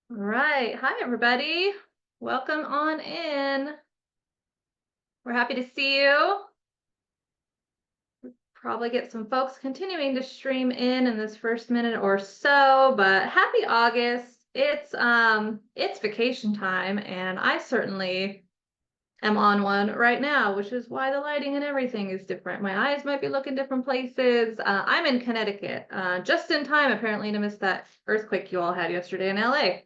All right. Hi, everybody. Welcome on in. We're happy to see you. Probably get some folks continuing to stream in this first minute or so, but happy August. It's vacation time, and I certainly am on one right now, which is why the lighting and everything is different. My eyes might be looking different places. I'm in Connecticut, just in time apparently to miss that earthquake you all had yesterday in LA.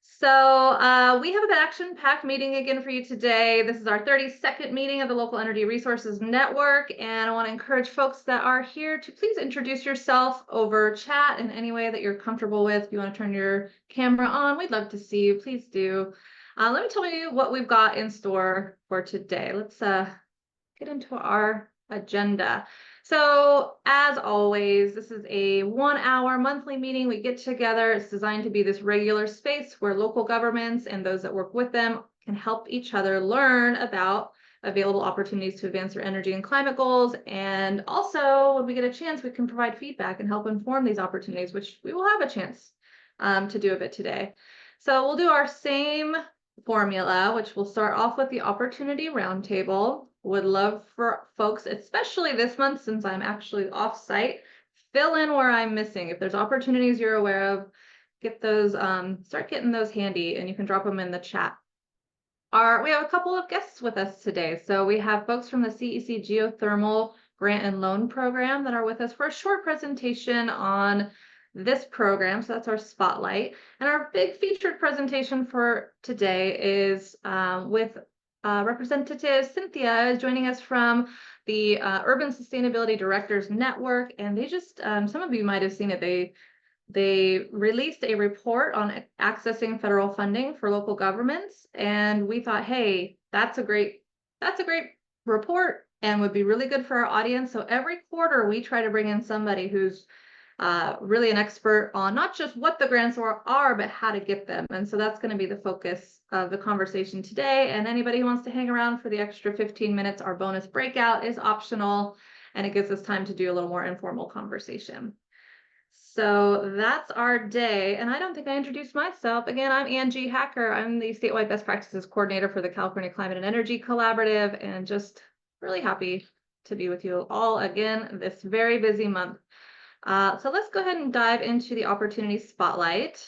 So we have an action-packed meeting again for you today. This is our 32nd meeting of the Local Energy Resources Network, and I want to encourage folks that are here to please introduce yourself over chat in any way that you're comfortable with. If you want to turn your camera on, we'd love to see you. Please do. Let me tell you what we've got in store for today. Let's get into our agenda. So as always, this is a 1-hour monthly meeting. We get together. It's designed to be this regular space where local governments and those that work with them can help each other learn about available opportunities to advance their energy and climate goals. And also, when we get a chance, we can provide feedback and help inform these opportunities, which we will have a chance to do a bit today. So we'll do our same formula, which will start off with the opportunity roundtable. Would love for folks, especially this month, since I'm actually off-site, fill in where I'm missing. If there's opportunities you're aware of, get those, start getting those handy, and you can drop them in the chat. We have a couple of guests with us today. So we have folks from the CEC Geothermal Grant and Loan Program that are with us for a short presentation on this program. So that's our spotlight. And our big featured presentation for today is with Representative Cynthia is joining us from the Urban Sustainability Directors Network. And they just, some of you might have seen it, they released a report on accessing federal funding for local governments. And we thought, hey, that's a great report and would be really good for our audience. So every quarter we try to bring in somebody who's really an expert on not just what the grants are, but how to get them. And so that's going to be the focus of the conversation today. And anybody who wants to hang around for the extra 15 minutes, our bonus breakout is optional, and it gives us time to do a little more informal conversation. So that's our day. And I don't think I introduced myself. Again, I'm Angie Hacker. I'm the statewide best practices coordinator for the California Climate and Energy Collaborative, and just really happy to be with you all again this very busy month. So let's go ahead and dive into the opportunity spotlight.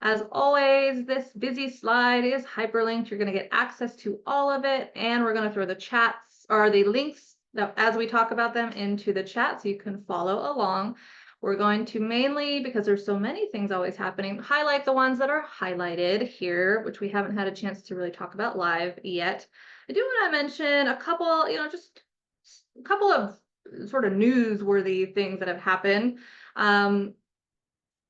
As always, this busy slide is hyperlinked. You're going to get access to all of it, and we're going to throw the chats or the links that, as we talk about them, into the chat so you can follow along. We're going to mainly, because there's so many things always happening, highlight the ones that are highlighted here, which we haven't had a chance to really talk about live yet. I do want to mention a couple, just a couple of sort of newsworthy things that have happened.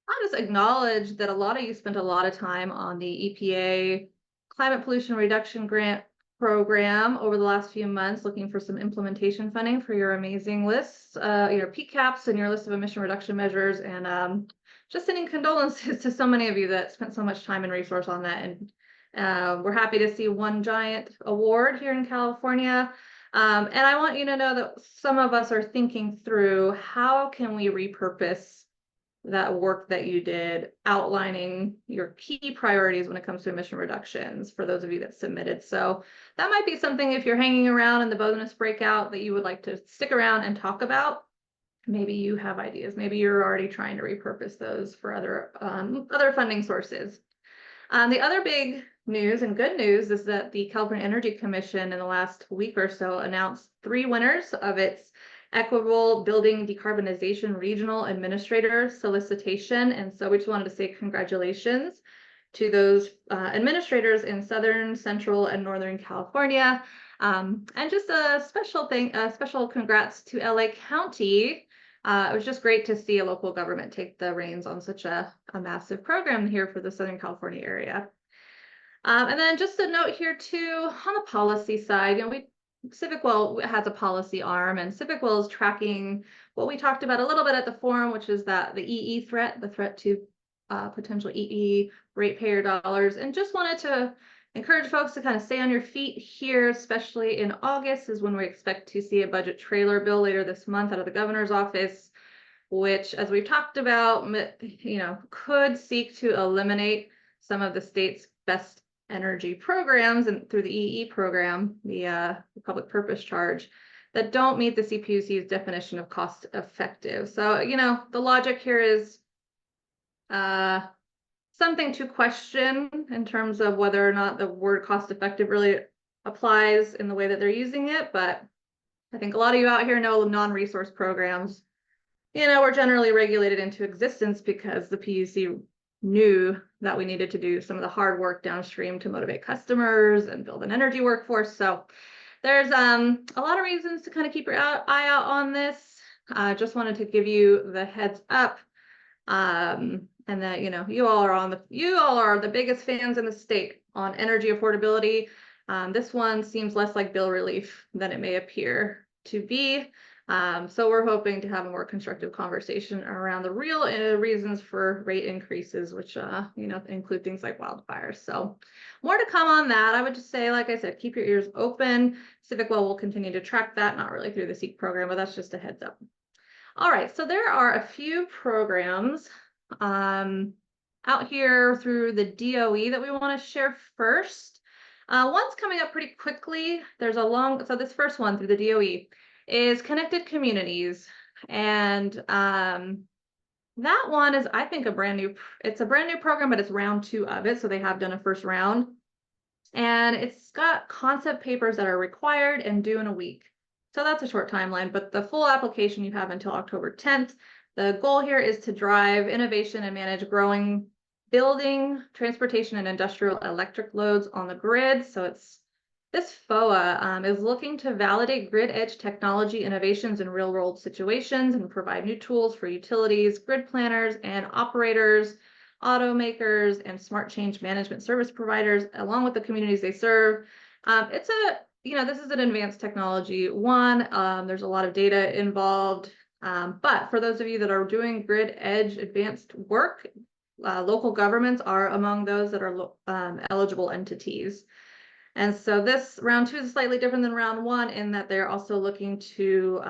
I'll just acknowledge that a lot of you spent a lot of time on the EPA Climate Pollution Reduction Grant program over the last few months, looking for some implementation funding for your amazing lists, your peak caps and your list of emission reduction measures, and just sending condolences to so many of you that spent so much time and resource on that. And we're happy to see one giant award here in California. And I want you to know that some of us are thinking through how can we repurpose that work that you did, outlining your key priorities when it comes to emission reductions for those of you that submitted. So that might be something, if you're hanging around in the bonus breakout, that you would like to stick around and talk about. Maybe you have ideas. Maybe you're already trying to repurpose those for other funding sources. The other big news and good news is that the California Energy Commission in the last week or so announced 3 winners of its Equitable Building Decarbonization Regional Administrator solicitation. And so we just wanted to say congratulations to those administrators in Southern, Central, and Northern California. And just a special congrats to LA County. It was just great to see a local government take the reins on such a massive program here for the Southern California area. And then just a note here too, on the policy side, CivicWell has a policy arm, and CivicWell is tracking what we talked about a little bit at the forum, which is that the EE threat, the threat to potential EE ratepayer dollars, and just wanted to encourage folks to kind of stay on your feet here, especially in August is when we expect to see a budget trailer bill later this month out of the governor's office, which, as we've talked about, could seek to eliminate some of the state's best energy programs and through the EE program, the public purpose charge, that don't meet the CPUC's definition of cost effective. So, the logic here is something to question in terms of whether or not the word cost effective really applies in the way that they're using it. But I think a lot of you out here know non-resource programs, were generally regulated into existence because the PUC knew that we needed to do some of the hard work downstream to motivate customers and build an energy workforce. So there's a lot of reasons to kind of keep your eye out on this. Just wanted to give you the heads up. And that you all are the biggest fans in the state on energy affordability. This one seems less like bill relief than it may appear to be. So we're hoping to have a more constructive conversation around the real reasons for rate increases, which include things like wildfires. So more to come on that. I would just say, like I said, keep your ears open. CivicWell will continue to track that, not really through the CEC program, but that's just a heads up. All right, so there are a few programs out here through the DOE that we want to share first. One's coming up pretty quickly. So this first one through the DOE is Connected Communities. And that one is, I think, it's a brand new program, but it's round 2 of it. So they have done a first round. And it's got concept papers that are required and due in a week. So that's a short timeline, but the full application you have until October 10th. The goal here is to drive innovation and manage growing building, transportation, and industrial electric loads on the grid. So this FOA is looking to validate grid edge technology innovations in real-world situations and provide new tools for utilities, grid planners, and operators, automakers, and smart change management service providers, along with the communities they serve. This is an advanced technology one. There's a lot of data involved. But for those of you that are doing grid edge advanced work, local governments are among those that are eligible entities. And so this round 2 is slightly different than round 1 in that they're also looking to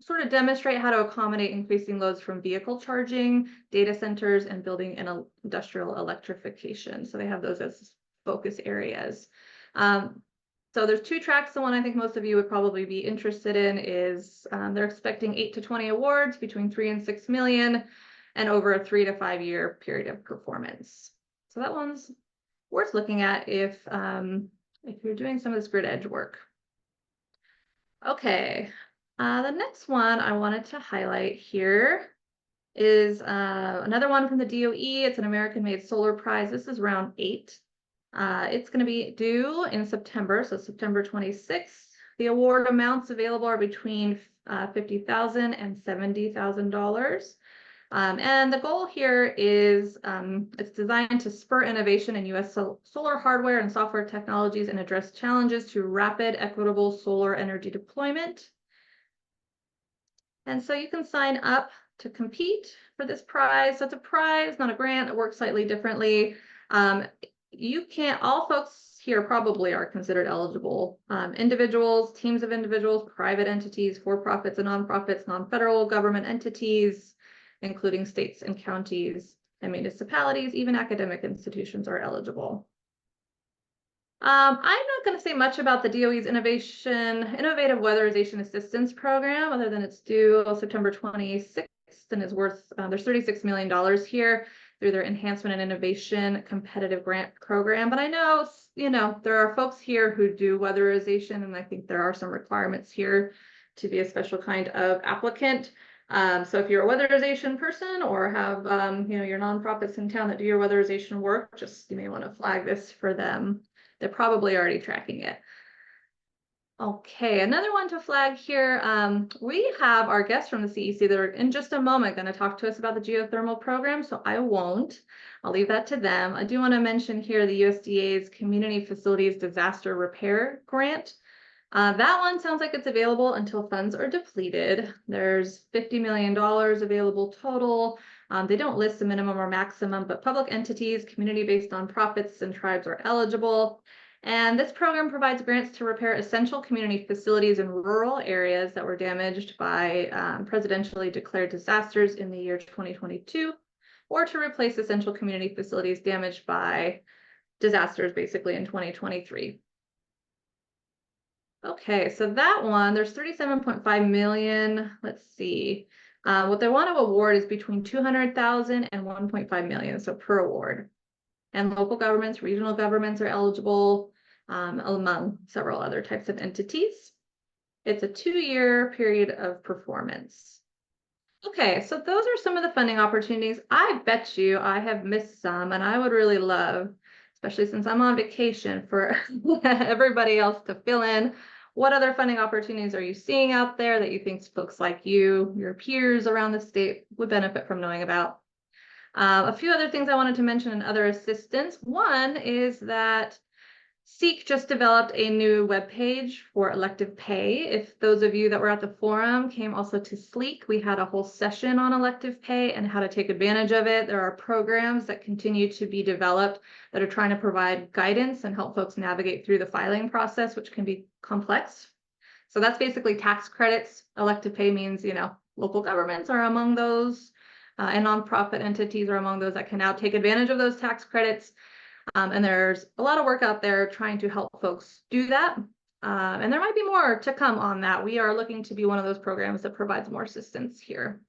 sort of demonstrate how to accommodate increasing loads from vehicle charging, data centers, and building and industrial electrification. So they have those as focus areas. So there's 2 tracks. The one I think most of you would probably be interested in is they're expecting 8 to 20 awards between 3 and 6 million and over a 3 to 5 year period of performance. So that one's worth looking at if you're doing some of this grid edge work. Okay, the next one I wanted to highlight here is another one from the DOE. It's an American-made solar prize. This is round 8. It's going to be due in September, so September 26th. The award amounts available are between $50,000 and $70,000. And the goal here is it's designed to spur innovation in U.S. solar hardware and software technologies and address challenges to rapid, equitable solar energy deployment. And so you can sign up to compete for this prize. So it's a prize, not a grant. It works slightly differently. All folks here probably are considered eligible. Individuals, teams of individuals, private entities, for-profits and nonprofits, non-federal government entities, including states and counties and municipalities, even academic institutions are eligible. I'm not going to say much about the DOE's Innovative Weatherization Assistance Program, other than it's due September 26th and is worth, there's $36 million here through their Enhancement and Innovation Competitive Grant Program. But I know, there are folks here who do weatherization, and I think there are some requirements here to be a special kind of applicant. So if you're a weatherization person or have, your nonprofits in town that do your weatherization work, you may want to flag this for them. They're probably already tracking it. Okay, another one to flag here. We have our guests from the CEC that are in just a moment going to talk to us about the geothermal program, so I won't. I'll leave that to them. I do want to mention here the USDA's Community Facilities Disaster Repair Grant. That one sounds like it's available until funds are depleted. There's $50 million available total. They don't list the minimum or maximum, but public entities, community-based nonprofits, and tribes are eligible. And this program provides grants to repair essential community facilities in rural areas that were damaged by presidentially declared disasters in the year 2022, or to replace essential community facilities damaged by disasters basically in 2023. Okay, so that one, there's 37.5 million. Let's see. What they want to award is between 200,000 and 1.5 million, so per award. And local governments, regional governments are eligible, among several other types of entities. It's a 2-year period of performance. Okay, so those are some of the funding opportunities. I bet you I have missed some, and I would really love, especially since I'm on vacation, for everybody else to fill in. What other funding opportunities are you seeing out there that you think folks like you, your peers around the state, would benefit from knowing about? A few other things I wanted to mention in other assistance. One is that CEC just developed a new webpage for elective pay. If those of you that were at the forum came also to SLEEK, we had a whole session on elective pay and how to take advantage of it. There are programs that continue to be developed that are trying to provide guidance and help folks navigate through the filing process, which can be complex. So that's basically tax credits. Elective pay means, local governments are among those, and nonprofit entities are among those that can now take advantage of those tax credits. And there's a lot of work out there trying to help folks do that. And there might be more to come on that. We are looking to be one of those programs that provides more assistance here.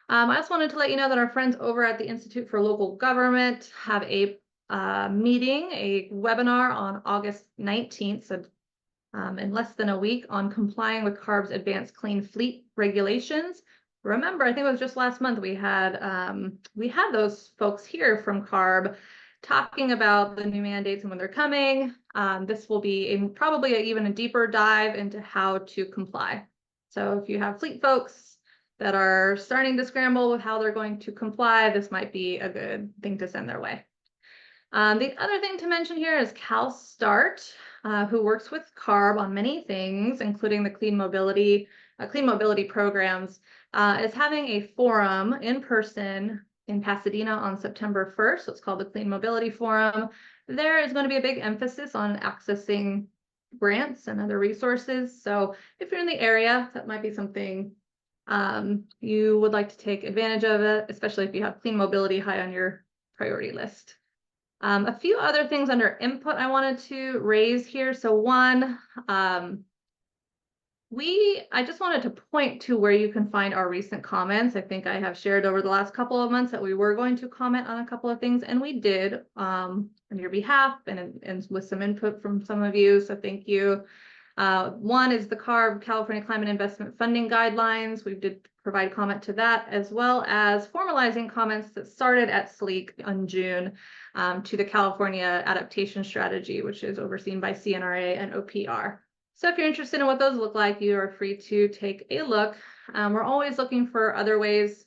I also wanted to let you know that our friends over at the Institute for Local Government have a meeting, a webinar on August 19th, so in less than a week, on complying with CARB's advanced clean fleet regulations. Remember, I think it was just last month we had those folks here from CARB talking about the new mandates and when they're coming. This will be probably even a deeper dive into how to comply. So if you have fleet folks that are starting to scramble with how they're going to comply, this might be a good thing to send their way. The other thing to mention here is CalSTART, who works with CARB on many things, including the clean mobility programs, is having a forum in person in Pasadena on September 1st. So it's called the Clean Mobility Forum. There is going to be a big emphasis on accessing grants and other resources. So if you're in the area, that might be something you would like to take advantage of it, especially if you have clean mobility high on your priority list. A few other things under input I wanted to raise here. So one, I just wanted to point to where you can find our recent comments. I think I have shared over the last couple of months that we were going to comment on a couple of things, and we did on your behalf and with some input from some of you, so thank you. One is the CARB, California Climate Investment Funding Guidelines. We did provide comment to that, as well as formalizing comments that started at SLEEK in June to the California Adaptation Strategy, which is overseen by CNRA and OPR. So if you're interested in what those look like, you are free to take a look. We're always looking for other ways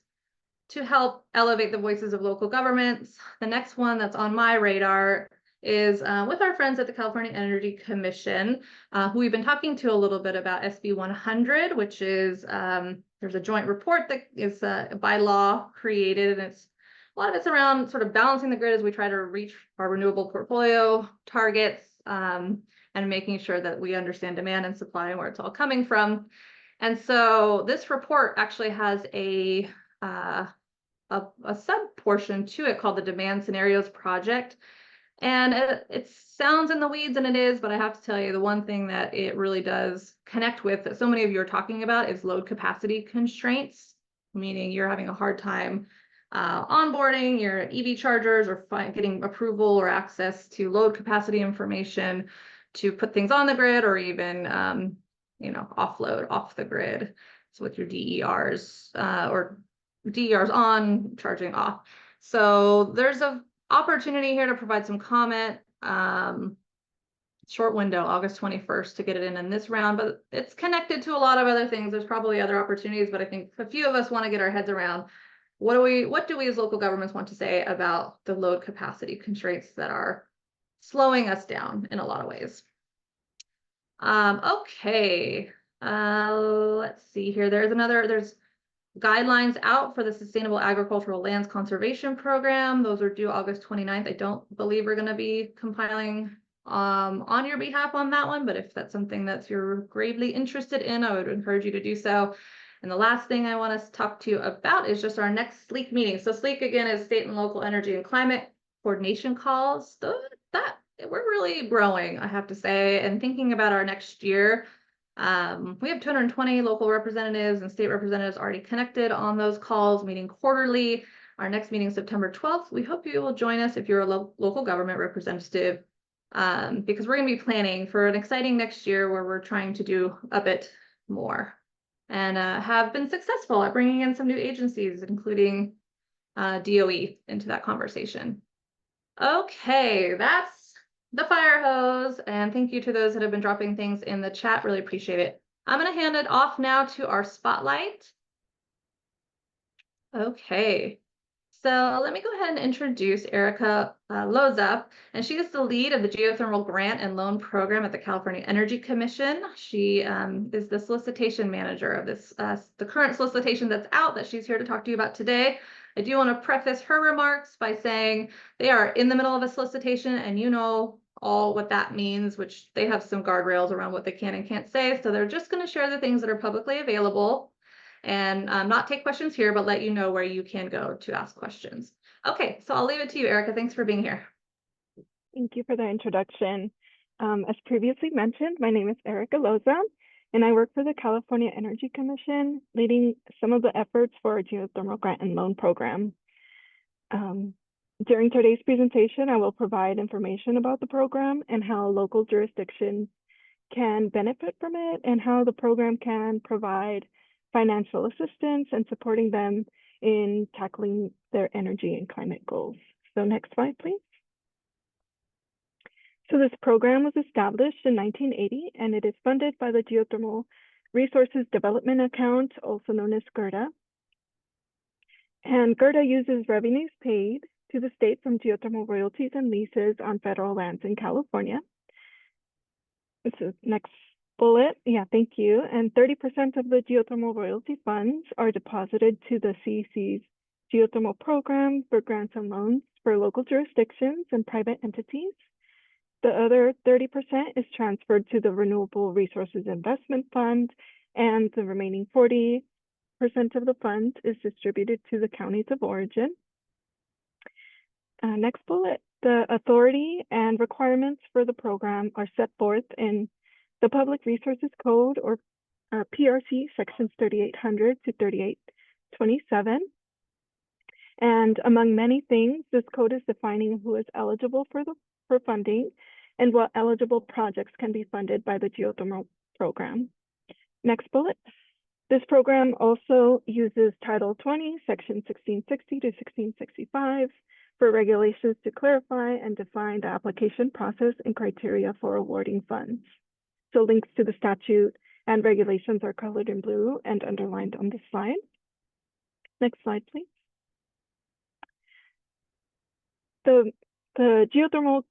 to help elevate the voices of local governments. The next one that's on my radar is with our friends at the California Energy Commission, who we've been talking to a little bit about SB 100, which is, there's a joint report that is by law created, and a lot of it's around sort of balancing the grid as we try to reach our renewable portfolio targets, and making sure that we understand demand and supply and where it's all coming from. And so this report actually has a sub portion to it called the Demand Scenarios Project. And it sounds in the weeds, and it is, but I have to tell you, the one thing that it really does connect with that so many of you are talking about is load capacity constraints, meaning you're having a hard time onboarding your EV chargers or getting approval or access to load capacity information to put things on the grid, or even offload off the grid. So with your DERs or DERs on, charging off. So there's an opportunity here to provide some comment. Short window, August 21st, to get it in this round, but it's connected to a lot of other things. There's probably other opportunities, but I think a few of us want to get our heads around what do we as local governments want to say about the load capacity constraints that are slowing us down in a lot of ways. Okay, let's see here. There's guidelines out for the Sustainable Agricultural Lands Conservation Program. Those are due August 29th. I don't believe we're going to be compiling on your behalf on that one, but if that's something that you're gravely interested in, I would encourage you to do so. And the last thing I want to talk to you about is just our next SLEEK meeting. So SLEEK, again, is State and Local Energy and Climate Coordination Calls. That we're really growing, I have to say, and thinking about our next year. We have 220 local representatives and state representatives already connected on those calls, meeting quarterly. Our next meeting is September 12th. We hope you will join us if you're a local government representative, because we're going to be planning for an exciting next year where we're trying to do a bit more and have been successful at bringing in some new agencies, including DOE, into that conversation. Okay, that's the fire hose, and thank you to those that have been dropping things in the chat. Really appreciate it. I'm going to hand it off now to our spotlight. Okay. So let me go ahead and introduce Erica Loza, and she is the lead of the Geothermal Grant and Loan Program at the California Energy Commission. She is the solicitation manager of this, the current solicitation that's out that she's here to talk to you about today. I do want to preface her remarks by saying they are in the middle of a solicitation, and you know all what that means, which they have some guardrails around what they can and can't say. So they're just going to share the things that are publicly available and not take questions here, but let you know where you can go to ask questions. Okay, so I'll leave it to you, Erica. Thanks for being here. Thank you for the introduction. As previously mentioned, my name is Erica Loza, and I work for the California Energy Commission, leading some of the efforts for our Geothermal Grant and Loan Program. During today's presentation, I will provide information about the program and how local jurisdictions can benefit from it, and how the program can provide financial assistance and supporting them in tackling their energy and climate goals. So next slide, please. So this program was established in 1980, and it is funded by the Geothermal Resources Development Account, also known as GERDA. And GERDA uses revenues paid to the state from geothermal royalties and leases on federal lands in California. So next bullet, yeah, thank you. And 30% of the geothermal royalty funds are deposited to the CEC's geothermal program for grants and loans for local jurisdictions and private entities. The other 30% is transferred to the Renewable Resources Investment Fund, and the remaining 40% of the fund is distributed to the counties of origin. Next bullet, the authority and requirements for the program are set forth in the Public Resources Code, or PRC, sections 3800 to 3827. And among many things, this code is defining who is eligible for funding and what eligible projects can be funded by the geothermal program. Next bullet. This program also uses Title 20, Section 1660 to 1665 for regulations to clarify and define the application process and criteria for awarding funds. So links to the statute and regulations are colored in blue and underlined on this slide. Next slide, please. The geothermal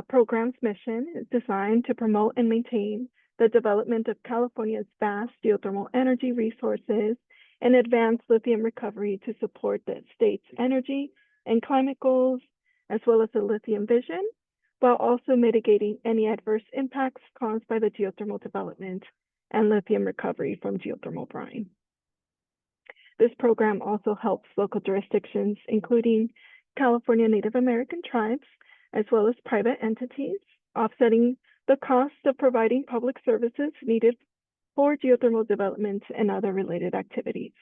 program's mission is designed to promote and maintain the development of California's vast geothermal energy resources and advance lithium recovery to support the state's energy and climate goals, as well as the lithium vision, while also mitigating any adverse impacts caused by the geothermal development and lithium recovery from geothermal brine. This program also helps local jurisdictions, including California Native American tribes, as well as private entities, offsetting the cost of providing public services needed for geothermal development and other related activities.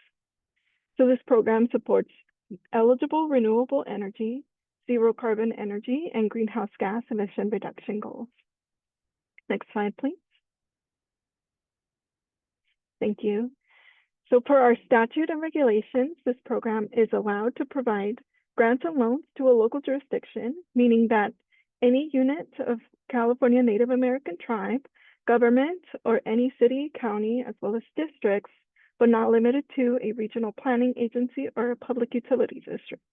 So this program supports eligible renewable energy, zero carbon energy, and greenhouse gas emission reduction goals. Next slide, please. Thank you. So per our statute and regulations, this program is allowed to provide grants and loans to a local jurisdiction, meaning that any unit of California Native American tribe, government, or any city, county, as well as districts, but not limited to a regional planning agency or a public utilities district.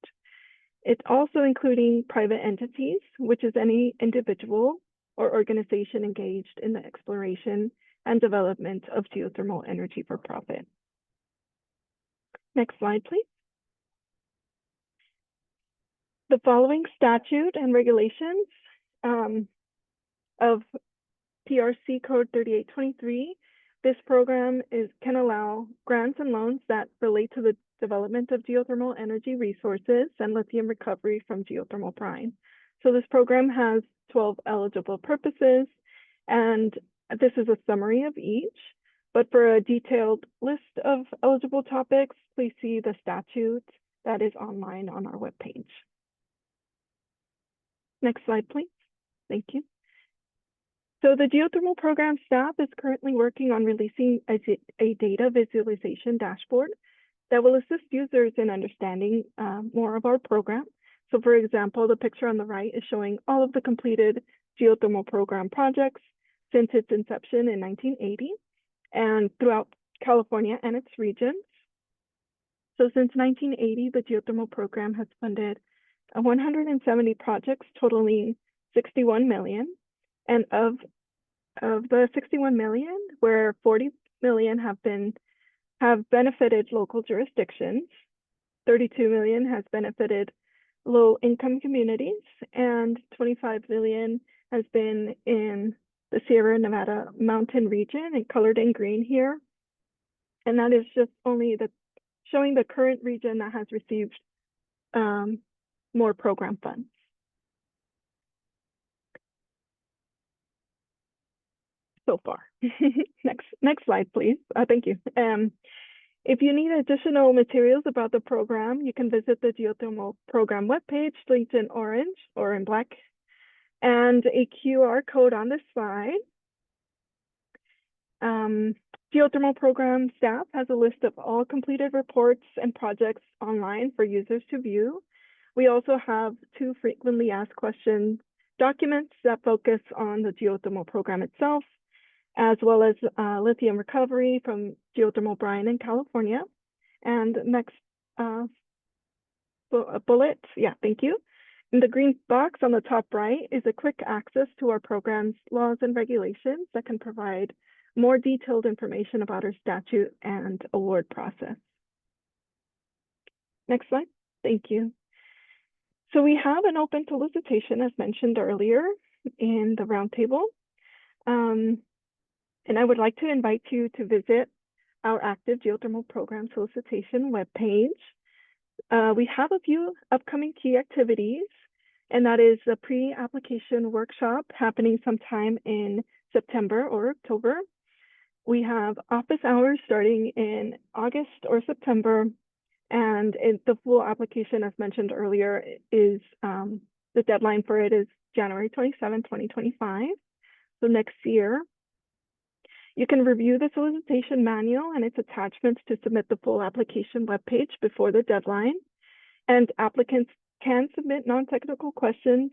It's also including private entities, which is any individual or organization engaged in the exploration and development of geothermal energy for profit. Next slide, please. The following statute and regulations of PRC code 3823, this program can allow grants and loans that relate to the development of geothermal energy resources and lithium recovery from geothermal brine. So this program has 12 eligible purposes, and this is a summary of each. But for a detailed list of eligible topics, please see the statute that is online on our webpage. Next slide, please. Thank you. So the geothermal program staff is currently working on releasing a data visualization dashboard that will assist users in understanding more of our program. So for example, the picture on the right is showing all of the completed geothermal program projects since its inception in 1980 and throughout California and its regions. So since 1980, the geothermal program has funded 170 projects totaling 61 million. And of the 61 million, where 40 million have benefited local jurisdictions, 32 million has benefited low-income communities, and 25 million has been in the Sierra Nevada mountain region, and colored in green here. And that is just only showing the current region that has received more program funds. So far. Next slide, please. Thank you. If you need additional materials about the program, you can visit the Geothermal program webpage, linked in orange or in black, and a QR code on this slide. Geothermal program staff has a list of all completed reports and projects online for users to view. We also have 2 frequently asked questions documents that focus on the geothermal program itself, as well as lithium recovery from geothermal brine in California. And next bullet, yeah, thank you. In the green box on the top right is a quick access to our program's laws and regulations that can provide more detailed information about our statute and award process. Next slide, thank you. So we have an open solicitation, as mentioned earlier in the roundtable. And I would like to invite you to visit our active geothermal program solicitation webpage. We have a few upcoming key activities, and that is a pre-application workshop happening sometime in September or October. We have office hours starting in August or September, and the full application, as mentioned earlier, is the deadline for it is January 27, 2025, so next year. You can review the solicitation manual and its attachments to submit the full application webpage before the deadline. And applicants can submit non-technical questions,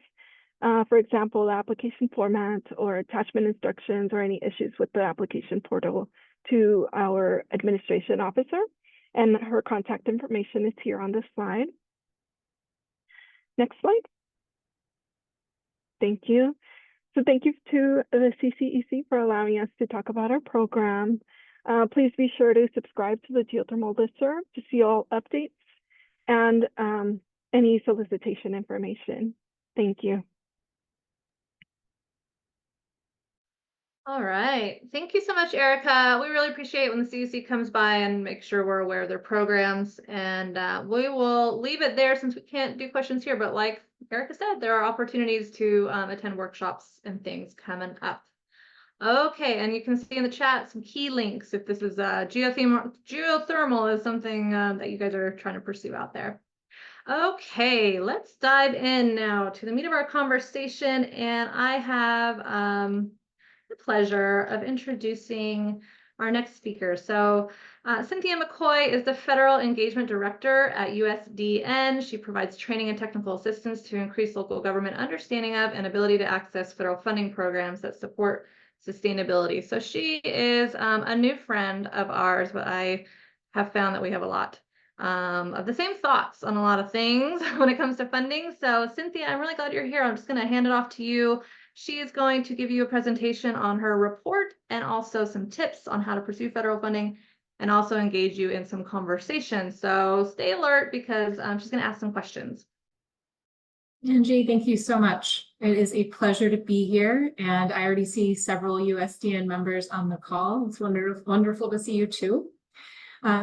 for example, the application format or attachment instructions or any issues with the application portal, to our administration officer. And her contact information is here on this slide. Next slide. Thank you. So thank you to the CCEC for allowing us to talk about our program. Please be sure to subscribe to the Geothermal listserv to see all updates and any solicitation information. Thank you. All right. Thank you so much, Erica. We really appreciate when the CEC comes by and make sure we're aware of their programs. And we will leave it there since we can't do questions here. But like Erica said, there are opportunities to attend workshops and things coming up. Okay, and you can see in the chat some key links if this is geothermal is something that you guys are trying to pursue out there. Okay, let's dive in now to the meat of our conversation. And I have the pleasure of introducing our next speaker. So Cynthia McCoy is the Federal Engagement Director at USDN. She provides training and technical assistance to increase local government understanding of and ability to access federal funding programs that support sustainability. So she is a new friend of ours, but I have found that we have a lot of the same thoughts on a lot of things when it comes to funding. So Cynthia, I'm really glad you're here. I'm just going to hand it off to you. She is going to give you a presentation on her report and also some tips on how to pursue federal funding and also engage you in some conversation. So stay alert because she's going to ask some questions. Angie, thank you so much. It is a pleasure to be here, and I already see several USDN members on the call. It's wonderful to see you too.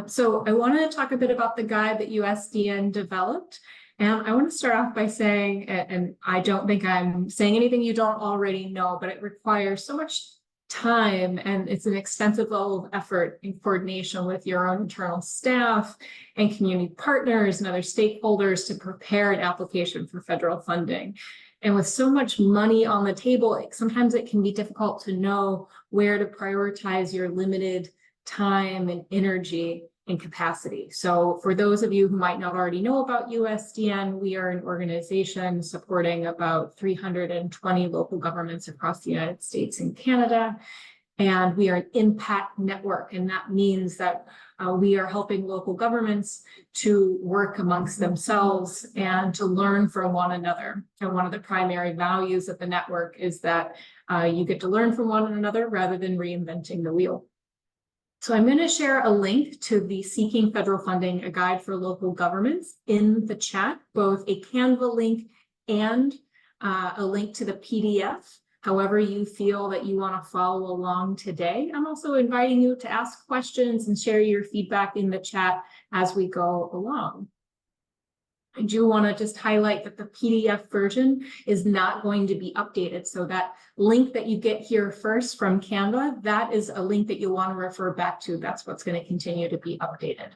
So I want to talk a bit about the guide that USDN developed. And I want to start off by saying, and I don't think I'm saying anything you don't already know, but it requires so much time, and it's an extensive level of effort in coordination with your own internal staff and community partners and other stakeholders to prepare an application for federal funding. And with so much money on the table, sometimes it can be difficult to know where to prioritize your limited time and energy and capacity. So for those of you who might not already know about USDN, we are an organization supporting about 320 local governments across the United States and Canada. And we are an impact network. And that means that we are helping local governments to work amongst themselves and to learn from one another. And one of the primary values of the network is that you get to learn from one another rather than reinventing the wheel. So I'm going to share a link to the Seeking Federal Funding, a guide for local governments in the chat, both a Canva link and a link to the PDF, however you feel that you want to follow along today. I'm also inviting you to ask questions and share your feedback in the chat as we go along. I do want to just highlight that the PDF version is not going to be updated. So that link that you get here first from Canva, that is a link that you'll want to refer back to. That's what's going to continue to be updated.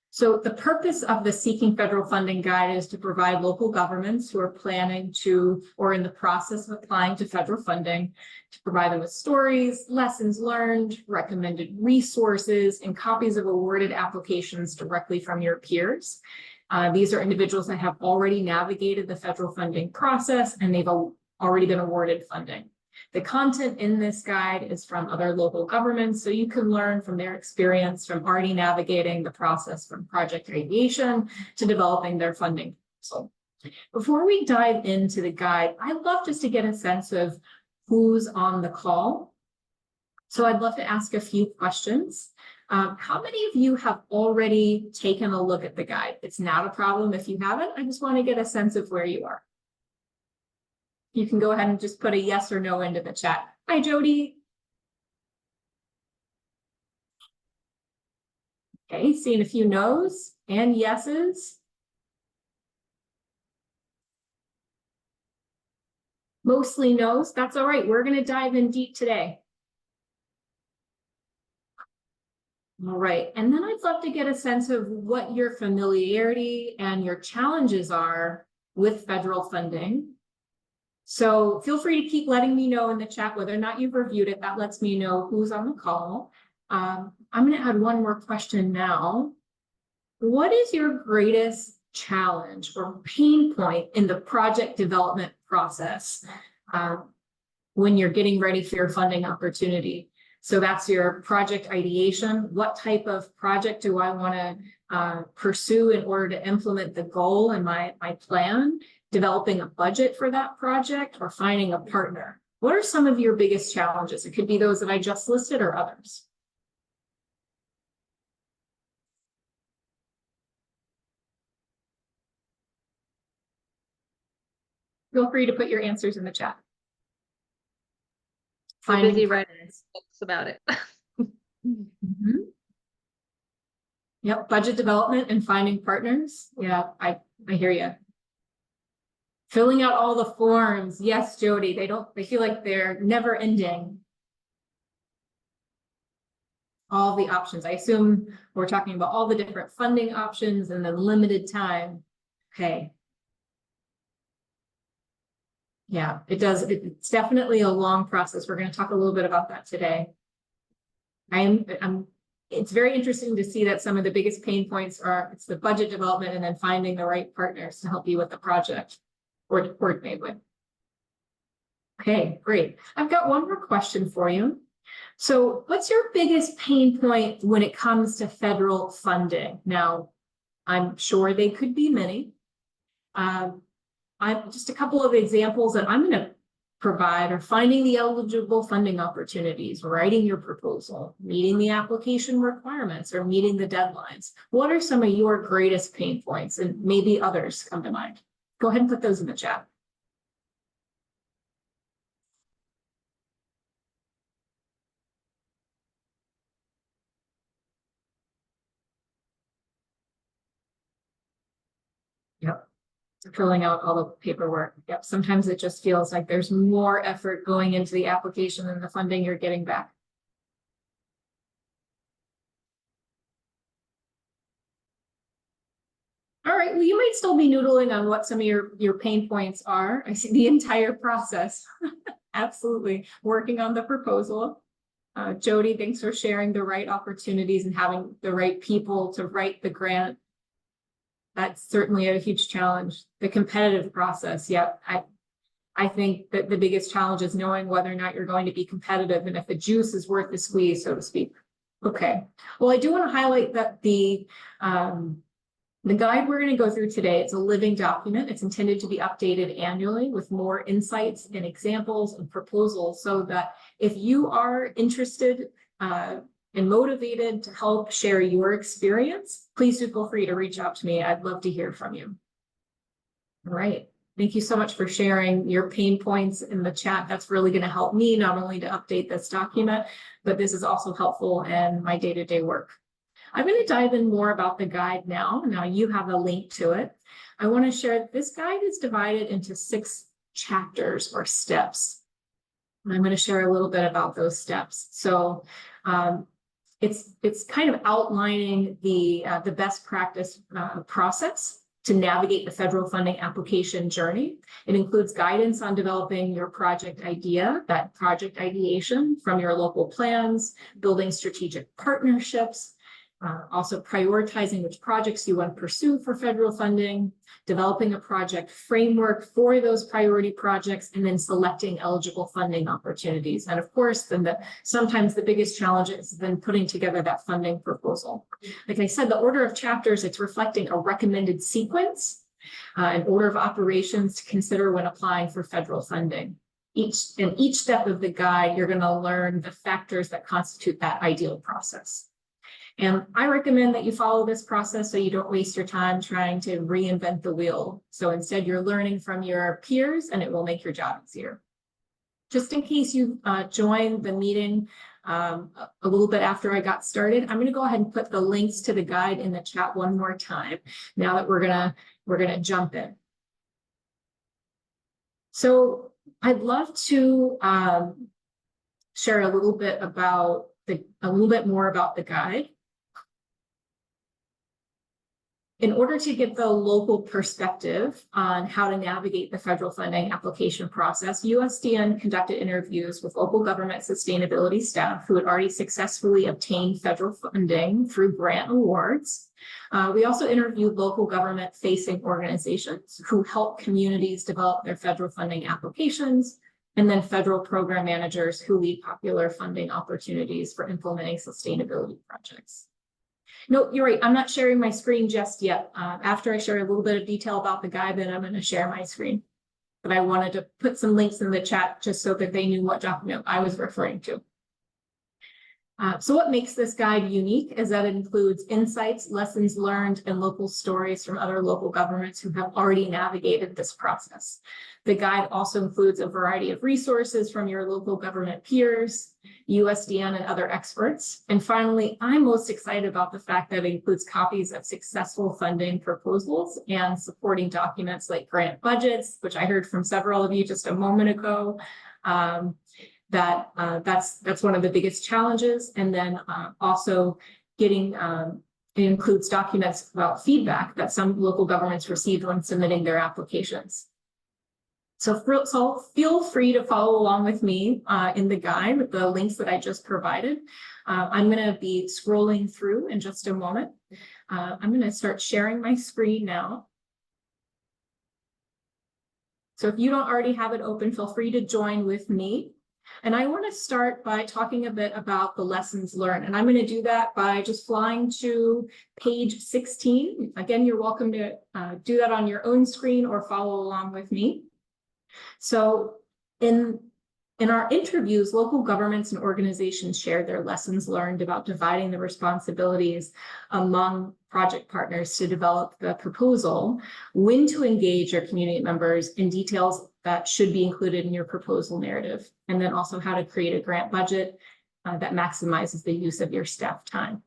So the purpose of the Seeking Federal Funding Guide is to provide local governments who are planning to, or in the process of applying to federal funding, to provide them with stories, lessons learned, recommended resources, and copies of awarded applications directly from your peers. These are individuals that have already navigated the federal funding process and they've already been awarded funding. The content in this guide is from other local governments, so you can learn from their experience from already navigating the process from project ideation to developing their funding proposal. Before we dive into the guide, I'd love just to get a sense of who's on the call. So I'd love to ask a few questions. How many of you have already taken a look at the guide? It's not a problem if you haven't. I just want to get a sense of where you are. You can go ahead and just put a yes or no into the chat. Hi, Jody. Okay, seeing a few no's and yeses. Mostly no's. That's all right. We're going to dive in deep today. All right, and then I'd love to get a sense of what your familiarity and your challenges are with federal funding. So feel free to keep letting me know in the chat whether or not you've reviewed it. That lets me know who's on the call. I'm going to add one more question now. What is your greatest challenge or pain point in the project development process when you're getting ready for your funding opportunity? So that's your project ideation. What type of project do I want to pursue in order to implement the goal in my plan? Developing a budget for that project or finding a partner? What are some of your biggest challenges? It could be those that I just listed or others. Feel free to put your answers in the chat. I'm busy writing books about it. Mm-hmm. Yep, budget development and finding partners. Yeah, I hear you. Filling out all the forms. Yes, Jody, they feel like they're never ending. All the options. I assume we're talking about all the different funding options and the limited time. Okay. Yeah, it does. It's definitely a long process. We're going to talk a little bit about that today. It's very interesting to see that some of the biggest pain points are it's the budget development and then finding the right partners to help you with the project or to coordinate with. Okay, great. I've got one more question for you. So what's your biggest pain point when it comes to federal funding? Now, I'm sure they could be many. I'm just a couple of examples that I'm going to provide are finding the eligible funding opportunities, writing your proposal, meeting the application requirements, or meeting the deadlines. What are some of your greatest pain points? And maybe others come to mind. go ahead and put those in the chat. Yep. Filling out all the paperwork. Yep. Sometimes it just feels like there's more effort going into the application than the funding you're getting back. All right, well, you might still be noodling on what some of your pain points are. I see the entire process. Absolutely. Working on the proposal. Jody, thanks for sharing the right opportunities and having the right people to write the grant. That's certainly a huge challenge. The competitive process, yep. I think that the biggest challenge is knowing whether or not you're going to be competitive and if the juice is worth the squeeze, so to speak. Okay, well, I do want to highlight that the guide we're going to go through today, it's a living document. It's intended to be updated annually with more insights and examples and proposals so that if you are interested and motivated to help share your experience, please do feel free to reach out to me. I'd love to hear from you. All right. Thank you so much for sharing your pain points in the chat. That's really going to help me not only to update this document, but this is also helpful in my day-to-day work. I'm going to dive in more about the guide now. Now you have a link to it. I want to share that this guide is divided into 6 chapters or steps. And I'm going to share a little bit about those steps. So it's kind of outlining the best practice process to navigate the federal funding application journey. It includes guidance on developing your project idea, that project ideation from your local plans, building strategic partnerships, also prioritizing which projects you want to pursue for federal funding, developing a project framework for those priority projects, and then selecting eligible funding opportunities. And of course, then sometimes the biggest challenge is then putting together that funding proposal. Like I said, the order of chapters, it's reflecting a recommended sequence, an order of operations to consider when applying for federal funding. In each step of the guide, you're going to learn the factors that constitute that ideal process. And I recommend that you follow this process so you don't waste your time trying to reinvent the wheel. So instead, you're learning from your peers and it will make your job easier. Just in case you joined the meeting a little bit after I got started, I'm going to go ahead and put the links to the guide in the chat one more time now that we're gonna jump in. So I'd love to share a little bit more about the guide. In order to get the local perspective on how to navigate the federal funding application process, USDN conducted interviews with local government sustainability staff who had already successfully obtained federal funding through grant awards. We also interviewed local government-facing organizations who help communities develop their federal funding applications, and then federal program managers who lead popular funding opportunities for implementing sustainability projects. No, you're right. I'm not sharing my screen just yet. After I share a little bit of detail about the guide, then I'm going to share my screen. But I wanted to put some links in the chat just so that they knew what document I was referring to. So what makes this guide unique is that it includes insights, lessons learned, and local stories from other local governments who have already navigated this process. The guide also includes a variety of resources from your local government peers, USDN, and other experts. And finally, I'm most excited about the fact that it includes copies of successful funding proposals and supporting documents like grant budgets, which I heard from several of you just a moment ago. That's one of the biggest challenges. And then also getting, it includes documents about feedback that some local governments received when submitting their applications. So feel free to follow along with me in the guide with the links that I just provided. I'm going to be scrolling through in just a moment. I'm going to start sharing my screen now. So if you don't already have it open, feel free to join with me. And I want to start by talking a bit about the lessons learned. And I'm going to do that by just flying to page 16. Again, you're welcome to do that on your own screen or follow along with me. So in In our interviews, local governments and organizations shared their lessons learned about dividing the responsibilities among project partners to develop the proposal, when to engage your community members, in details that should be included in your proposal narrative, and then also how to create a grant budget that maximizes the use of your staff time.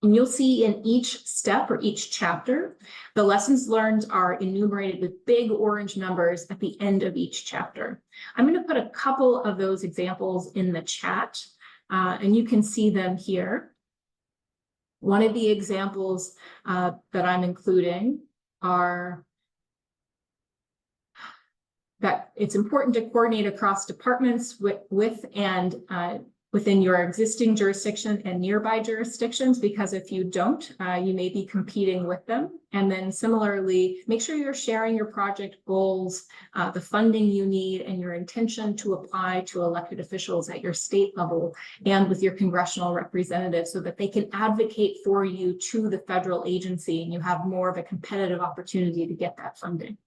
And you'll see in each step or each chapter, the lessons learned are enumerated with big orange numbers at the end of each chapter. I'm going to put a couple of those examples in the chat, and you can see them here. One of the examples that I'm including are that it's important to coordinate across departments within your existing jurisdiction and nearby jurisdictions, because if you don't, you may be competing with them. And then similarly, make sure you're sharing your project goals, the funding you need, and your intention to apply to elected officials at your state level and with your congressional representatives so that they can advocate for you to the federal agency and you have more of a competitive opportunity to get that funding.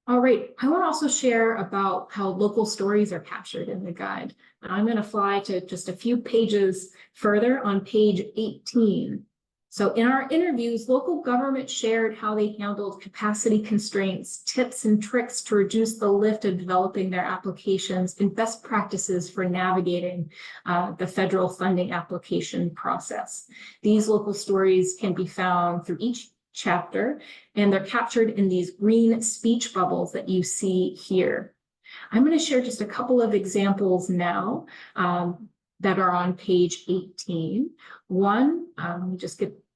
All right, I want to also share about how local stories are captured in the guide. And I'm going to fly to just a few pages further on page 18. So in our interviews, local government shared how they handled capacity constraints, tips and tricks to reduce the lift of developing their applications, and best practices for navigating the federal funding application process. These local stories can be found through each chapter, and they're captured in these green speech bubbles that you see here. I'm going to share just a couple of examples now that are on page 18. One,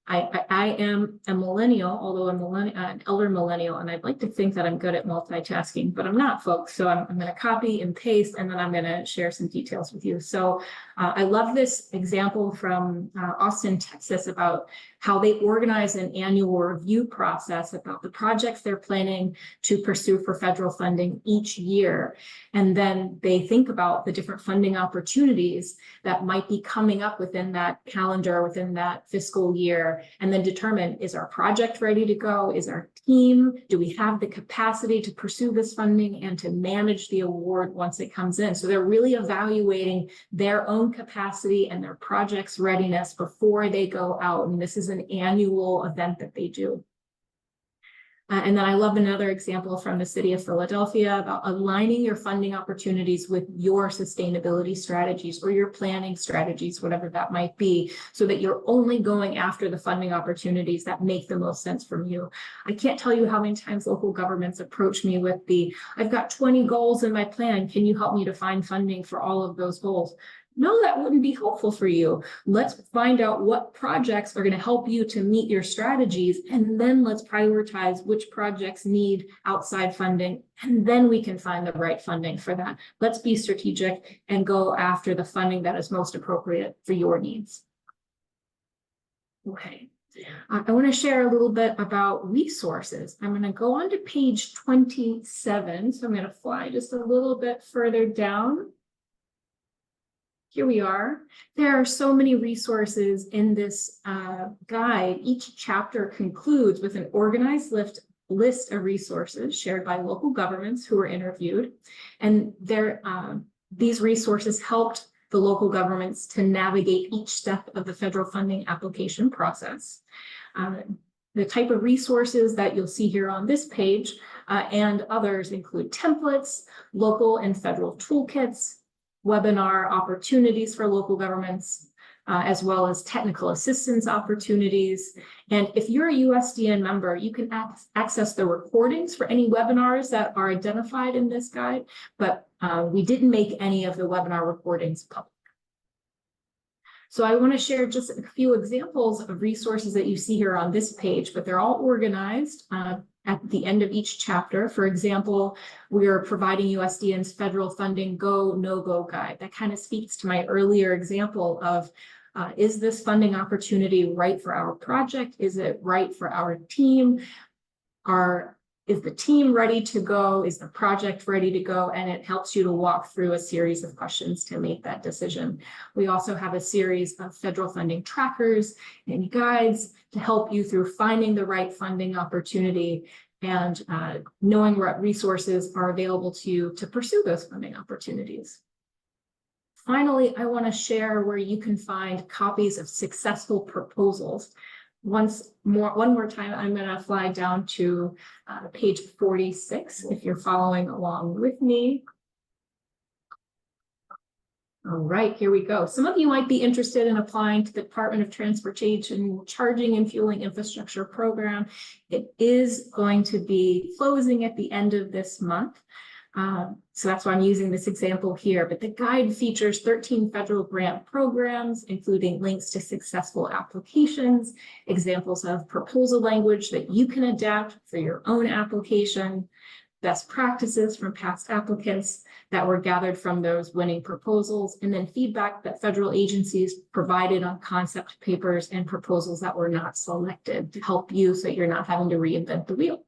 I am a millennial, although I'm an elder millennial, and I'd like to think that I'm good at multitasking, but I'm not, folks. So I'm going to copy and paste, and then I'm going to share some details with you. So I love this example from Austin, Texas, about how they organize an annual review process about the projects they're planning to pursue for federal funding each year. And then they think about the different funding opportunities that might be coming up within that calendar, within that fiscal year, and then determine, is our project ready to go? Is our team, do we have the capacity to pursue this funding and to manage the award once it comes in? So they're really evaluating their own capacity and their project's readiness before they go out. And this is an annual event that they do. And then I love another example from the city of Philadelphia about aligning your funding opportunities with your sustainability strategies or your planning strategies, whatever that might be, so that you're only going after the funding opportunities that make the most sense from you. I can't tell you how many times local governments approach me with I've got 20 goals in my plan. Can you help me to find funding for all of those goals? No, that wouldn't be helpful for you. Let's find out what projects are going to help you to meet your strategies, and then let's prioritize which projects need outside funding, and then we can find the right funding for that. Let's be strategic and go after the funding that is most appropriate for your needs. Okay. I want to share a little bit about resources. I'm going to go on to page 27. So I'm going to fly just a little bit further down. Here we are. There are so many resources in this guide. Each chapter concludes with an organized list of resources shared by local governments who were interviewed. And these resources helped the local governments to navigate each step of the federal funding application process. The type of resources that you'll see here on this page and others include templates, local and federal toolkits, webinar opportunities for local governments, as well as technical assistance opportunities. And if you're a USDN member, you can access the recordings for any webinars that are identified in this guide, but we didn't make any of the webinar recordings public. So I want to share just a few examples of resources that you see here on this page, but they're all organized at the end of each chapter. For example, we are providing USDN's federal funding go, no-go guide. That kind of speaks to my earlier example of, is this funding opportunity right for our project? Is it right for our team? Is the team ready to go? Is the project ready to go? And it helps you to walk through a series of questions to make that decision. We also have a series of federal funding trackers and guides to help you through finding the right funding opportunity and knowing what resources are available to you to pursue those funding opportunities. Finally, I want to share where you can find copies of successful proposals. One more time, I'm going to fly down to page 46 if you're following along with me. All right, here we go. Some of you might be interested in applying to the Department of Transportation Charging and Fueling Infrastructure Program. It is going to be closing at the end of this month. So that's why I'm using this example here, but the guide features 13 federal grant programs, including links to successful applications, examples of proposal language that you can adapt for your own application, best practices from past applicants that were gathered from those winning proposals, and then feedback that federal agencies provided on concept papers and proposals that were not selected to help you so you're not having to reinvent the wheel.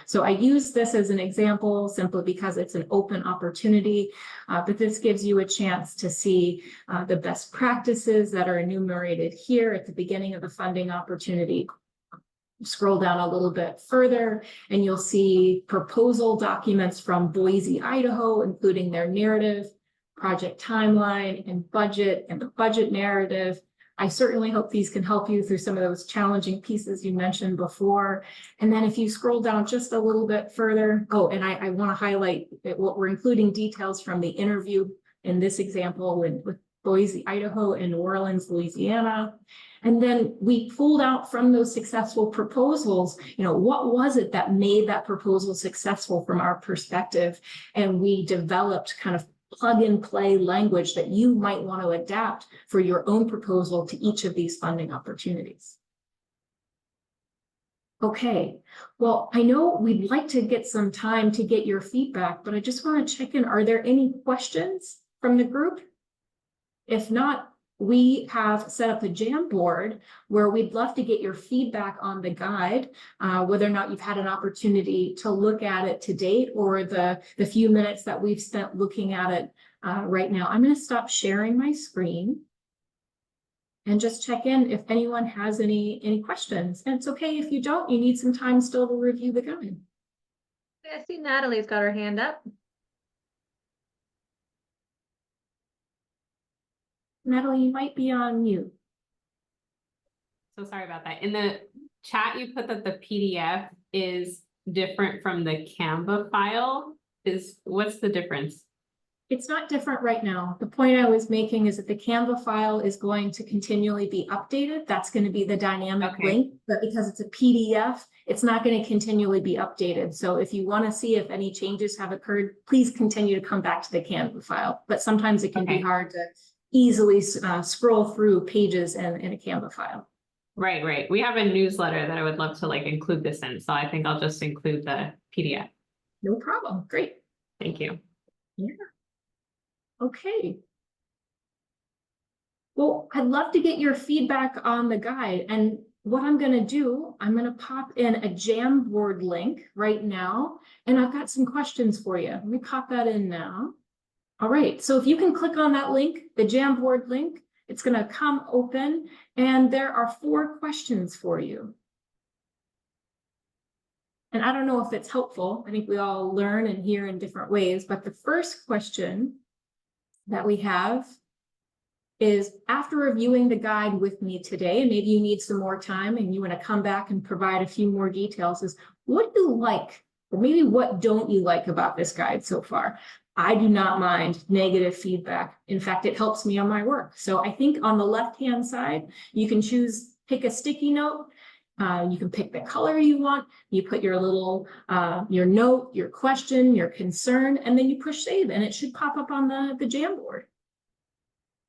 So I use this as an example simply because it's an open opportunity, but this gives you a chance to see the best practices that are enumerated here at the beginning of the funding opportunity. Scroll down a little bit further and you'll see proposal documents from Boise, Idaho, including their narrative, project timeline, and the budget narrative. I certainly hope these can help you through some of those challenging pieces you mentioned before. And then if you scroll down just a little bit further, and I want to highlight that what we're including details from the interview in this example with Boise, Idaho, and New Orleans, Louisiana. And then we pulled out from those successful proposals, what was it that made that proposal successful from our perspective? And we developed kind of plug and play language that you might want to adapt for your own proposal to each of these funding opportunities. Okay, well, I know we'd like to get some time to get your feedback, but I just want to check in. Are there any questions from the group? If not, we have set up a Jamboard where we'd love to get your feedback on the guide, whether or not you've had an opportunity to look at it to date or the few minutes that we've spent looking at it right now. I'm going to stop sharing my screen and just check in if anyone has any questions. And it's okay if you don't, you need some time still to review the guide. I see Natalie's got her hand up. Natalie, you might be on mute. So sorry about that. In the chat, you put that the PDF is different from the Canva file. What's the difference? It's not different right now. The point I was making is that the Canva file is going to continually be updated. That's going to be the dynamic link, but because it's a PDF, it's not going to continually be updated. So if you want to see if any changes have occurred, please continue to come back to the Canva file. But sometimes it can be hard to easily scroll through pages in a Canva file. Right. We have a newsletter that I would love to include this in. So I think I'll just include the PDF. No problem. Great. Thank you. Yeah. Okay. Well, I'd love to get your feedback on the guide. And what I'm going to do, I'm going to pop in a Jamboard link right now. And I've got some questions for you. Let me pop that in now. All right, so if you can click on that link, the Jamboard link, it's going to come open and there are 4 questions for you. And I don't know if it's helpful. I think we all learn and hear in different ways, but the first question that we have is, after reviewing the guide with me today, and maybe you need some more time and you want to come back and provide a few more details, is what do you like, or maybe what don't you like about this guide so far? I do not mind negative feedback. In fact, it helps me on my work. So I think on the left-hand side, you can pick a sticky note. You can pick the color you want. You put your little, your note, your question, your concern, and then you push save and it should pop up on the Jamboard.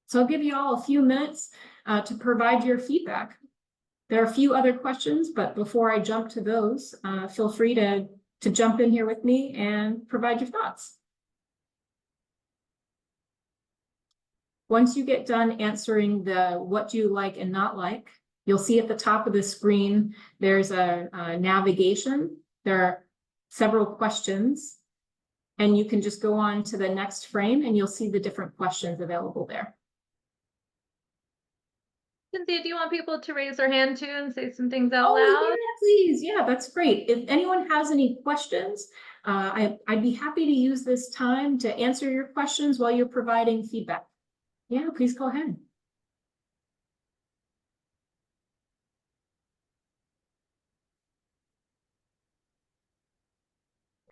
So I'll give you all a few minutes to provide your feedback. There are a few other questions, but before I jump to those, feel free to jump in here with me and provide your thoughts. Once you get done answering the what do you like and not like, you'll see at the top of the screen, there's a navigation. There are several questions, and you can just go on to the next frame and you'll see the different questions available there. Cynthia, do you want people to raise their hand too and say some things out Oh, loud? yeah, please. Yeah, that's great. If anyone has any questions, I'd be happy to use this time to answer your questions while you're providing feedback. Yeah, please go ahead.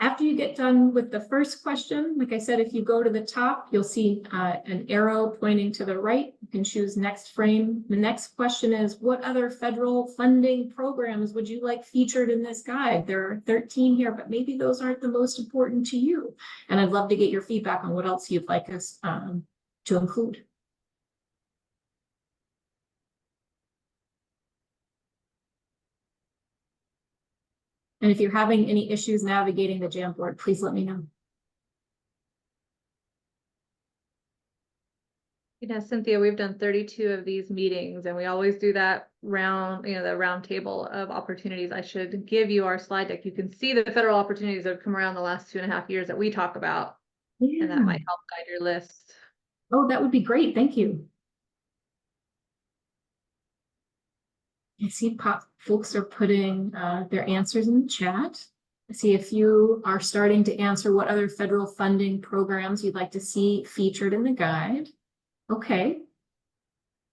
After you get done with the first question, like I said, if you go to the top, you'll see an arrow pointing to the right. You can choose next frame. The next question is, what other federal funding programs would you like featured in this guide? There are 13 here, but maybe those aren't the most important to you. And I'd love to get your feedback on what else you'd like us to include. And if you're having any issues navigating the Jamboard, please let me know. You know, Cynthia, we've done 32 of these meetings and we always do that round, you know, the round table of opportunities. I should give you our slide deck. You can see the federal opportunities that have come around the last 2.5 years that we talk about. Yeah. And that might help guide your list. Oh, that would be great. Thank you. I see folks are putting their answers in the chat. I see a few are starting to answer what other federal funding programs you'd like to see featured in the guide. Okay.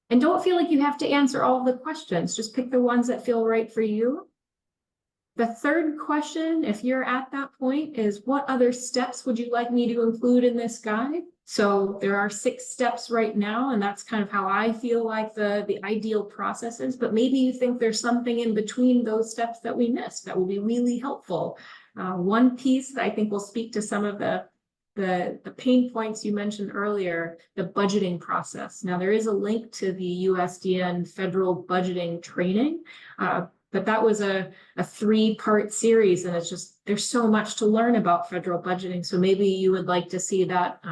And don't feel like you have to answer all of the questions. Just pick the ones that feel right for you. The third question, if you're at that point, is what other steps would you like me to include in this guide? So there are 6 steps right now, and that's kind of how I feel like the ideal process is, but maybe you think there's something in between those steps that we missed that will be really helpful. One piece that I think will speak to some of the pain points you mentioned earlier, the budgeting process. Now, there is a link to the USDN federal budgeting training, but that was a 3-part series, and it's just, there's so much to learn about federal budgeting. So maybe you would like to see that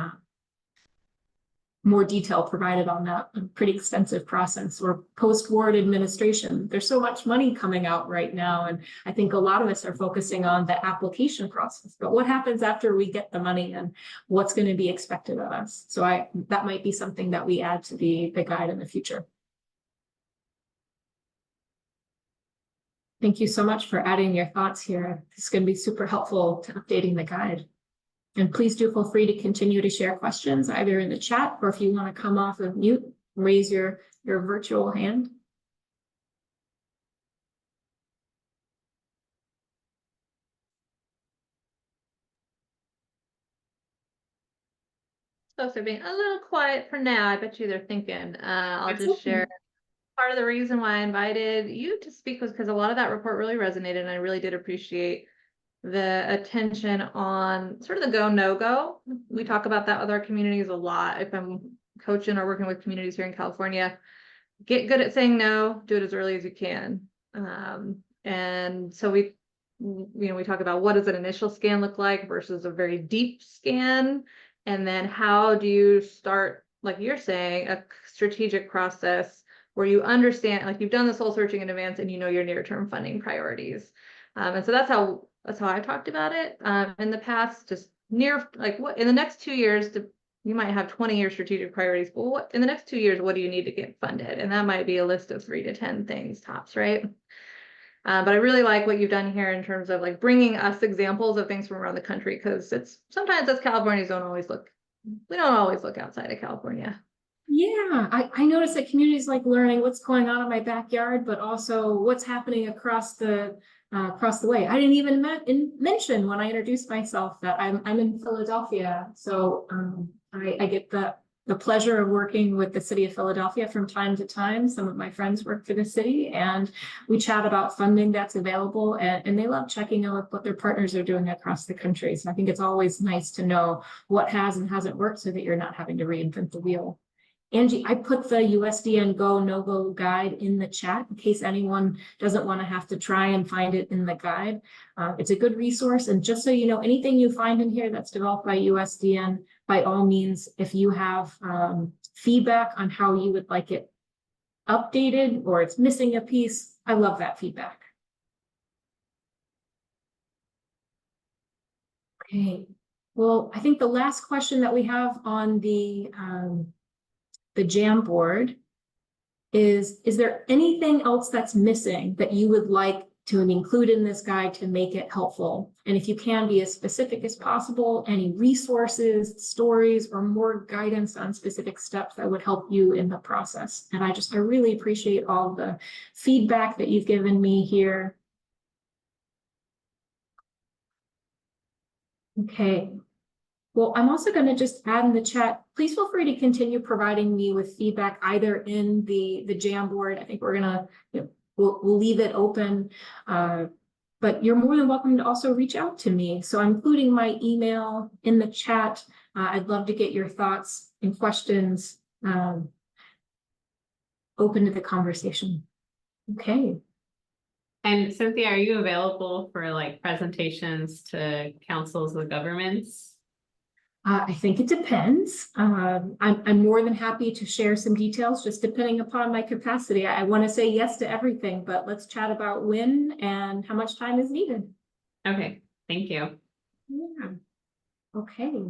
more detail provided on that pretty extensive process. Or post-award administration. There's so much money coming out right now, and I think a lot of us are focusing on the application process, but what happens after we get the money and what's going to be expected of us? So that might be something that we add to the guide in the future. Thank you so much for adding your thoughts here. It's going to be super helpful to updating the guide. And please do feel free to continue to share questions either in the chat, or if you want to come off of mute, raise your virtual hand. Folks are being a little quiet for now. I bet you they're thinking. I'll That's just okay. share. Part of the reason why I invited you to speak was because a lot of that report really resonated, and I really did appreciate the attention on sort of the go, no go. We talk about that with our communities a lot. If I'm coaching or working with communities here in California, get good at saying no, do it as early as you can. And so we talk about what does an initial scan look like versus a very deep scan. And then how do you start, like you're saying, a strategic process where you understand, like you've done the soul searching in advance and you know your near-term funding priorities. And so that's how I talked about it in the past, just what in the next 2 years, you might have 20-year strategic priorities, but what in the next 2 years, what do you need to get funded? And that might be a list of 3 to 10 things tops, right? But I really like what you've done here in terms of like bringing us examples of things from around the country, because it's sometimes as Californians we don't always look outside of California. Yeah, I noticed that communities like learning what's going on in my backyard, but also what's happening across the way. I didn't even mention when I introduced myself that I'm in Philadelphia, so I get the pleasure of working with the city of Philadelphia from time to time. Some of my friends work for the city, and we chat about funding that's available, and they love checking out what their partners are doing across the country. So I think it's always nice to know what has and hasn't worked so that you're not having to reinvent the wheel. Angie, I put the USDN Go No Go guide in the chat in case anyone doesn't want to have to try and find it in the guide. It's a good resource. And just so you know, anything you find in here that's developed by USDN, by all means, if you have feedback on how you would like it updated or it's missing a piece, I love that feedback. Okay, well, I think the last question that we have on the Jamboard is there anything else that's missing that you would like to include in this guide to make it helpful? And if you can be as specific as possible, any resources, stories, or more guidance on specific steps that would help you in the process. And I really appreciate all the feedback that you've given me here. Okay. Well, I'm also going to just add in the chat, please feel free to continue providing me with feedback either in the Jamboard. I think we're going to, we'll leave it open, but you're more than welcome to also reach out to me. So I'm including my email in the chat. I'd love to get your thoughts and questions open to the conversation. Okay. And Cynthia, are you available for like presentations to councils of governments? I think it depends. I'm more than happy to share some details, just depending upon my capacity. I want to say yes to everything, but let's chat about when and how much time is needed. Okay, thank you. Yeah. Okay.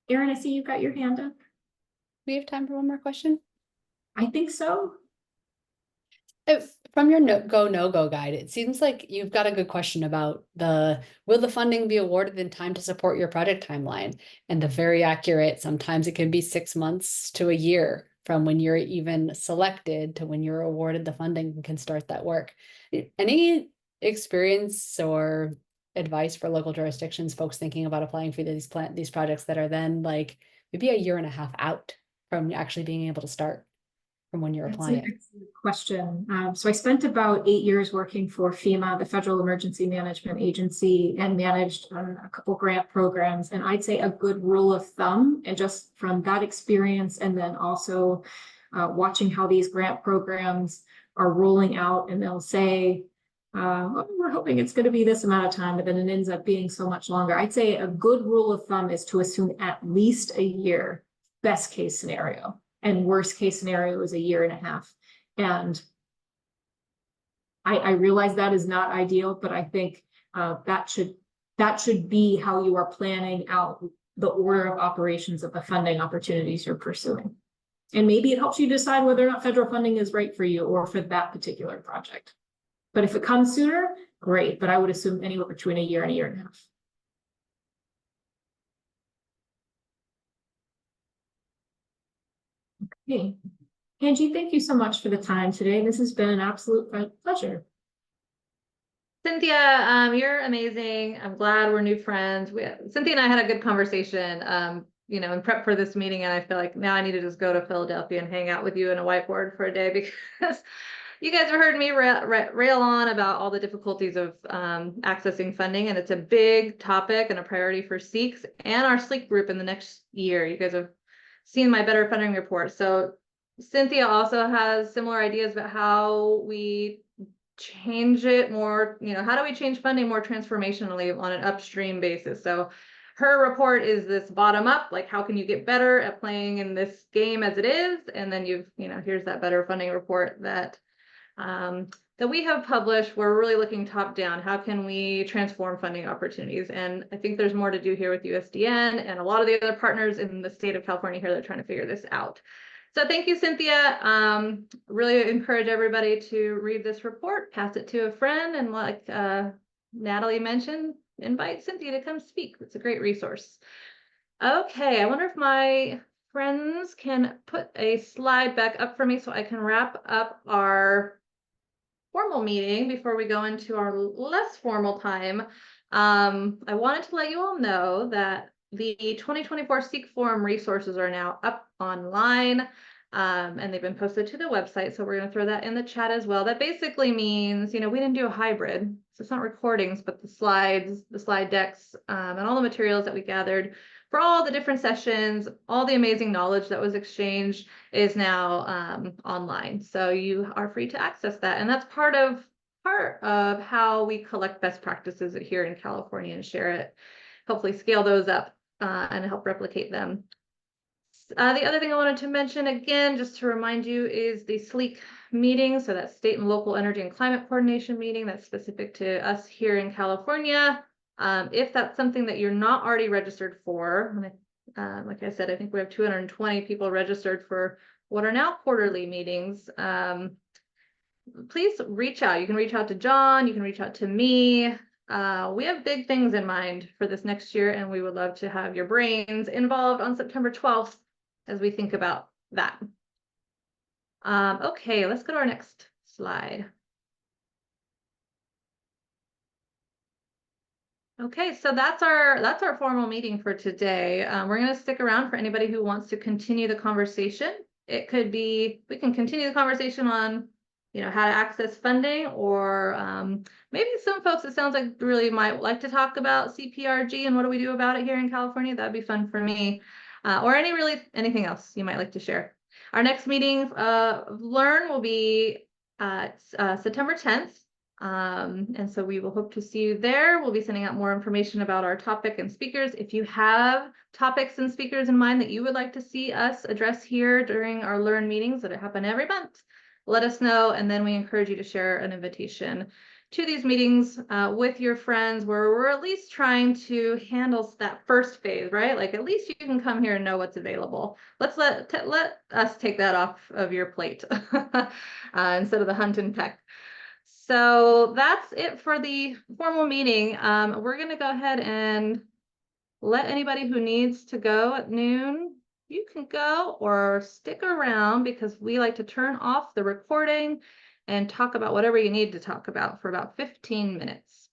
Erin, I see you've got your hand up. We have time for one more question. I think so. From your no-go guide, it seems like you've got a good question about will the funding be awarded in time to support your project timeline? And the very accurate, sometimes it can be 6 months to a year from when you're even selected to when you're awarded the funding and can start that work. Any experience or advice for local jurisdictions, folks thinking about applying for these projects that are then like maybe a year and a half out from actually being able to start? From when you're applying? That's an excellent question. So I spent about 8 years working for FEMA, the Federal Emergency Management Agency, and managed a couple grant programs. And I'd say a good rule of thumb, and just from that experience, and then also watching how these grant programs are rolling out, and they'll say, well, we're hoping it's going to be this amount of time, but then it ends up being so much longer. I'd say a good rule of thumb is to assume at least a year, best case scenario. And worst case scenario is a year and a half. And I realize that is not ideal, but I think that should be how you are planning out the order of operations of the funding opportunities you're pursuing. And maybe it helps you decide whether or not federal funding is right for you or for that particular project. But if it comes sooner, great. But I would assume anywhere between a year and a half. Okay. Angie, thank you so much for the time today. This has been an absolute pleasure. Cynthia, you're amazing. I'm glad we're new friends. Cynthia and I had a good conversation, in prep for this meeting, and I feel like now I need to just go to Philadelphia and hang out with you in a whiteboard for a day, because you guys have heard me rail on about all the difficulties of accessing funding, and it's a big topic and a priority for CEC and our SLEEK group in the next year. You guys have seen my Better Funding report. So Cynthia also has similar ideas about how we change it more, how do we change funding more transformationally on an upstream basis? So her report is this bottom up, like how can you get better at playing in this game as it is? And then here's that Better Funding report that we have published. We're really looking top down. How can we transform funding opportunities? And I think there's more to do here with USDN and a lot of the other partners in the state of California here that are trying to figure this out. So thank you, Cynthia. Really encourage everybody to read this report, pass it to a friend, and like Natalie mentioned, invite Cynthia to come speak. It's a great resource. Okay, I wonder if my friends can put a slide back up for me so I can wrap up our formal meeting before we go into our less formal time. I wanted to let you all know that the 2024 CEC Forum resources are now up online, and they've been posted to the website. So we're going to throw that in the chat as well. That basically means, we didn't do a hybrid. So it's not recordings, but the slides, the slide decks, and all the materials that we gathered for all the different sessions, all the amazing knowledge that was exchanged is now online. So you are free to access that. And that's part of how we collect best practices here in California and share it, hopefully scale those up and help replicate them. The other thing I wanted to mention again, just to remind you, is the SLEEK meeting. So that's State and Local Energy and Climate Coordination meeting that's specific to us here in California. If that's something that you're not already registered for, like I said, I think we have 220 people registered for what are now quarterly meetings, please reach out. You can reach out to John, you can reach out to me. We have big things in mind for this next year, and we would love to have your brains involved on September 12th as we think about that. Okay, let's go to our next slide. Okay, so that's our formal meeting for today. We're going to stick around for anybody who wants to continue the conversation. It could be, we can continue the conversation on, how to access funding, or maybe some folks, it sounds like, really might like to talk about CPRG and what do we do about it here in California. That'd be fun for me. Or anything else you might like to share. Our next meeting of LERN will be September 10th. And so we will hope to see you there. We'll be sending out more information about our topic and speakers. If you have topics and speakers in mind that you would like to see us address here during our LERN meetings that happen every month, let us know, and then we encourage you to share an invitation to these meetings with your friends, where we're at least trying to handle that first phase, right? Like, at least you can come here and know what's available. Let's let us take that off of your plate instead of the hunt and peck. So that's it for the formal meeting. We're going to go ahead and let anybody who needs to go at noon, you can go, or stick around, because we like to turn off the recording and talk about whatever you need to talk about for about 15 minutes.